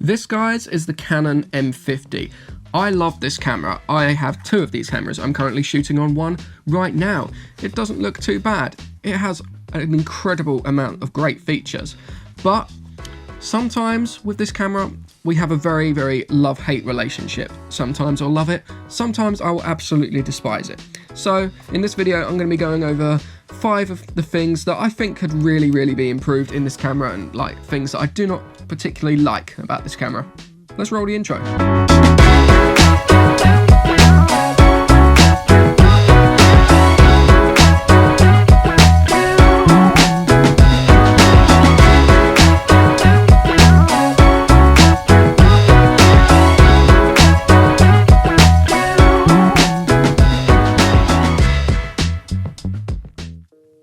This, guys, is the Canon M50. I love this camera. I have two of these cameras. I'm currently shooting on one right now. It doesn't look too bad. It has an incredible amount of great features. But sometimes with this camera, we have a very, very love-hate relationship. Sometimes I'll love it, sometimes I will absolutely despise it. So in this video, I'm going to be going over 5 of the things that I think could really, really be improved in this camera, and like things that I do not particularly like about this camera. Let's roll the intro.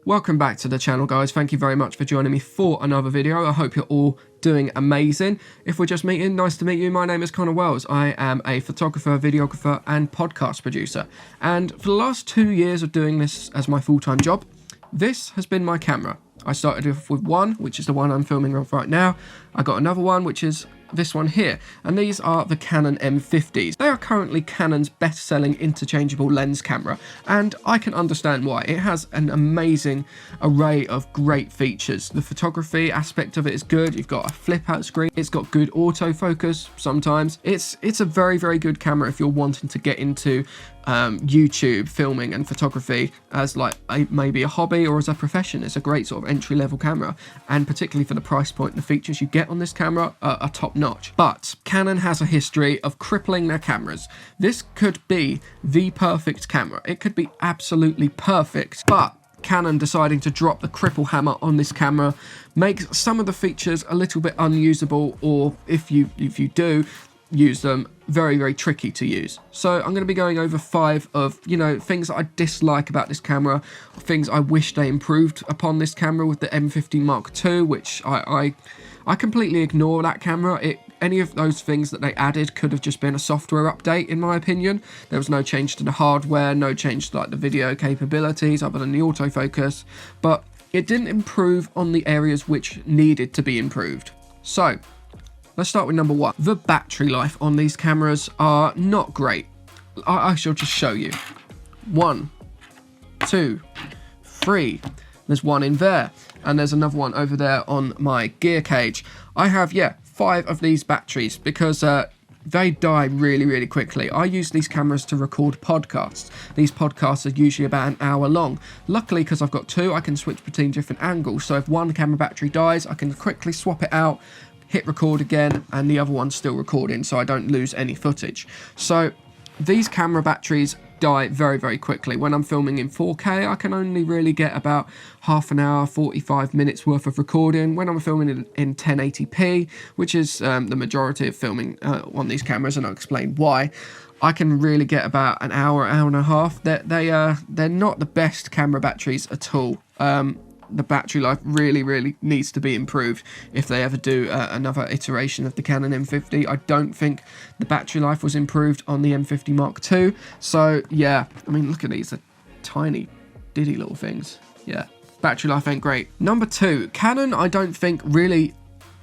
Welcome back to the channel, guys. Thank you very much for joining me for another video. I hope you're all doing amazing. If we're just meeting, nice to meet you. My name is Connor Wells. I am a photographer, videographer and podcast producer. And for the last 2 years of doing this as my full-time job, this has been my camera. I started off with one, which is the one I'm filming right now. I got another one, which is this one here, and these are the Canon M50s. They are currently Canon's best-selling interchangeable lens camera, and I can understand why. It has an amazing array of great features. The photography aspect of it is good. You've got a flip-out screen. It's got good autofocus sometimes. It's a very, very good camera if you're wanting to get into YouTube filming and photography as like maybe a hobby or as a profession. It's a great sort of entry-level camera, and particularly for the price point and the features you get on this camera are top-notch. But Canon has a history of crippling their cameras. This could be the perfect camera. It could be absolutely perfect, but Canon deciding to drop the cripple hammer on this camera makes some of the features a little bit unusable, or if you do use them, very, very tricky to use. So I'm going to be going over 5 of, things that I dislike about this camera, things I wish they improved upon this camera with the M50 Mark II, which I completely ignore that camera. Any of those things that they added could have just been a software update, in my opinion. There was no change to the hardware, no change to like the video capabilities other than the autofocus, but it didn't improve on the areas which needed to be improved. So let's start with number 1. The battery life on these cameras are not great. I shall just show you. 1, 2, 3. There's one in there, and there's another one over there on my gear cage. I have, 5 of these batteries because they die really, really quickly. I use these cameras to record podcasts. These podcasts are usually about an hour long. Luckily, because I've got 2, I can switch between different angles. So if one camera battery dies, I can quickly swap it out, hit record again, and the other one's still recording, so I don't lose any footage. So these camera batteries die very, very quickly. When I'm filming in 4K, I can only really get about half an hour, 45 minutes worth of recording. When I'm filming in 1080p, which is the majority of filming on these cameras, and I'll explain why, I can really get about an hour, hour and a half. They're not the best camera batteries at all. The battery life really, really needs to be improved if they ever do another iteration of the Canon M50. I don't think the battery life was improved on the M50 Mark II. So yeah, I mean, look at these, they're tiny, diddy little things. Yeah, battery life ain't great. Number 2, Canon, I don't think really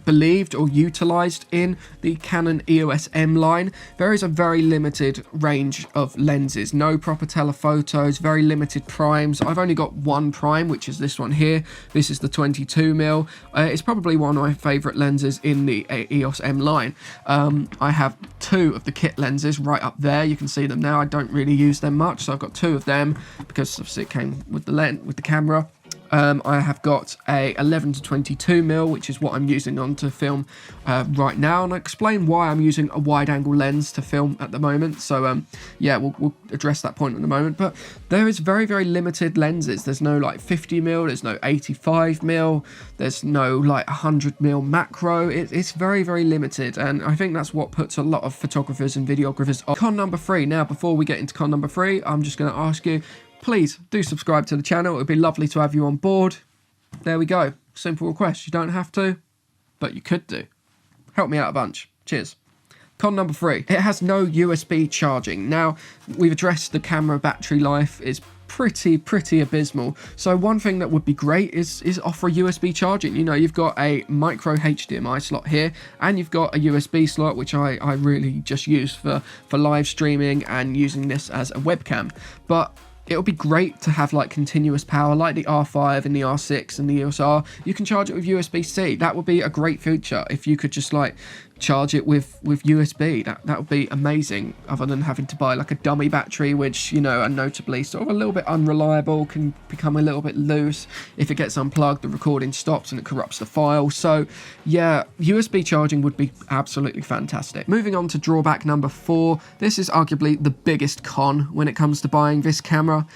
believed or utilized in the Canon EOS M line. There is a very limited range of lenses, no proper telephotos, very limited primes. I've only got one prime, which is this one here. This is the 22mm. It's probably one of my favorite lenses in the EOS M line. I have 2 of the kit lenses right up there. You can see them now. I don't really use them much, so I've got 2 of them because obviously it came with the camera. I have got a 11 to 22mm, which is what I'm using on to film right now, and I'll explain why I'm using a wide-angle lens to film at the moment. So yeah, we'll address that point in a moment. But there is very, very limited lenses. There's no like 50mm, there's no 85mm, there's no like 100mm macro. It's very, very limited, and I think that's what puts a lot of photographers and videographers off. Con number 3. Now, before we get into con number 3, I'm just going to ask you, please do subscribe to the channel. It would be lovely to have you on board. There we go. Simple request. You don't have to, but you could do. Help me out a bunch. Cheers. Con number 3. It has no USB charging. Now, we've addressed the camera battery life is pretty abysmal. So one thing that would be great is offer USB charging. You know, you've got a micro HDMI slot here, and you've got a USB slot, which I really just use for live streaming and using this as a webcam. But it would be great to have like continuous power like the R5 and the R6 and the EOS R. You can charge it with USB-C. That would be a great feature if you could just like charge it with USB. That would be amazing, other than having to buy like a dummy battery, which, you know, are notably sort of a little bit unreliable, can become a little bit loose. If it gets unplugged, the recording stops and it corrupts the file. So yeah, USB charging would be absolutely fantastic. Moving on to drawback number 4. This is arguably the biggest con when it comes to buying this camera.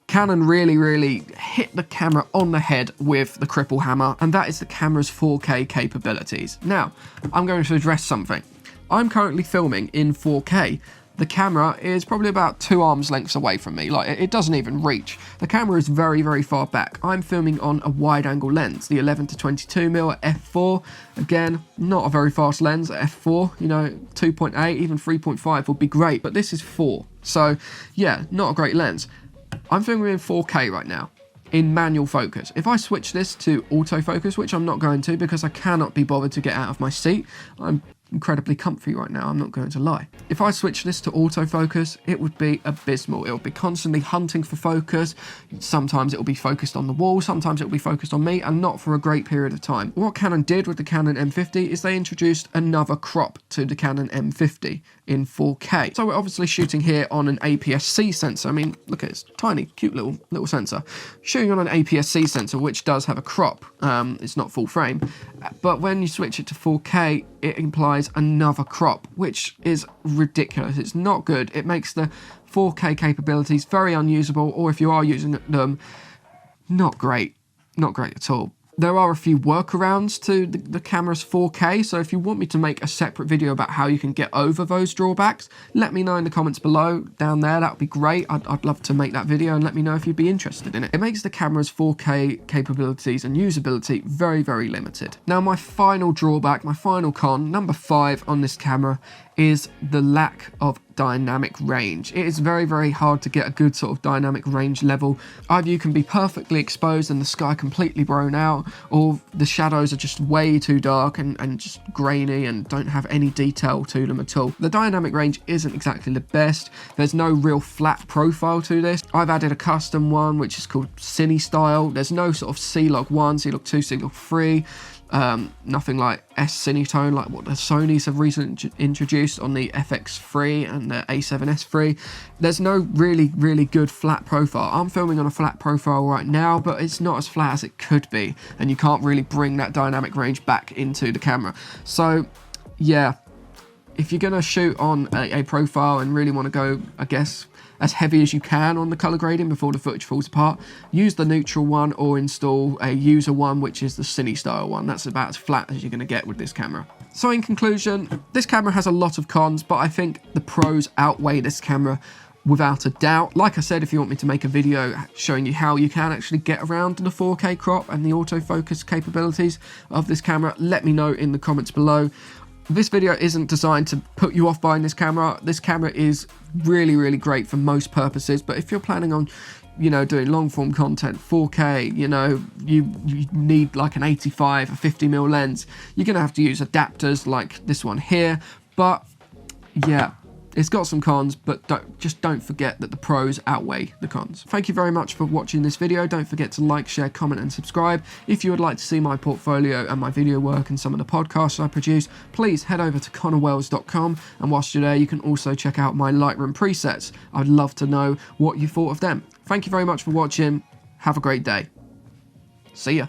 Canon really hit the camera on the head with the cripple hammer, and that is the camera's 4K capabilities. Now, I'm going to address something. I'm currently filming in 4K. The camera is probably about 2 arms lengths away from me, like it doesn't even reach. The camera is very far back. I'm filming on a wide angle lens, the 11 to 22mm at f4. Again, not a very fast lens at f4, you know, 2.8, even 3.5 would be great, but this is 4. So yeah, not a great lens. I'm filming in 4K right now, in manual focus. If I switch this to autofocus, which I'm not going to because I cannot be bothered to get out of my seat, I'm incredibly comfy right now, I'm not going to lie. If I switch this to autofocus, it would be abysmal. It would be constantly hunting for focus. Sometimes it will be focused on the wall, sometimes it will be focused on me, and not for a great period of time. What Canon did with the Canon M50 is they introduced another crop to the Canon M50 in 4K. So we're obviously shooting here on an APS-C sensor. I mean, look at this tiny, cute little sensor. Shooting on an APS-C sensor, which does have a crop. It's not full frame. But when you switch it to 4K, it implies another crop, which is ridiculous. It's not good. It makes the 4K capabilities very unusable, or if you are using them, not great. Not great at all. There are a few workarounds to the camera's 4K, so if you want me to make a separate video about how you can get over those drawbacks, let me know in the comments below down there. That would be great. I'd love to make that video, and let me know if you'd be interested in it. It makes the camera's 4K capabilities and usability very limited. Now, my final drawback, my final con, number 5 on this camera, is the lack of dynamic range. It is very hard to get a good sort of dynamic range level. Either you can be perfectly exposed and the sky completely blown out, or the shadows are just way too dark and just grainy and don't have any detail to them at all. The dynamic range isn't exactly the best. There's no real flat profile to this. I've added a custom one which is called Cine Style. There's no sort of C-Log 1, C-Log 2, C-Log 3. Nothing like S-Cinetone like what the Sonys have recently introduced on the FX3 and the A7S3. There's no really good flat profile. I'm filming on a flat profile right now, but it's not as flat as it could be, and you can't really bring that dynamic range back into the camera. So yeah, if you're gonna shoot on a profile and really want to go, I guess, as heavy as you can on the color grading before the footage falls apart, use the neutral one or install a user one, which is the Cine Style one. That's about as flat as you're going to get with this camera. So in conclusion, this camera has a lot of cons, but I think the pros outweigh this camera without a doubt. Like I said, if you want me to make a video showing you how you can actually get around the 4K crop and the autofocus capabilities of this camera, let me know in the comments below. This video isn't designed to put you off buying this camera. This camera is really great for most purposes, but if you're planning on, you know, doing long form content, 4K, you know, you need like an 85 or 50mm lens, you're gonna have to use adapters like this one here. But yeah, it's got some cons, but don't forget that the pros outweigh the cons. Thank you very much for watching this video. Don't forget to like, share, comment and subscribe. If you would like to see my portfolio and my video work and some of the podcasts I produce, please head over to connorwells.com, and whilst you're there, you can also check out my Lightroom presets. I'd love to know what you thought of them. Thank you very much for watching. Have a great day. See ya.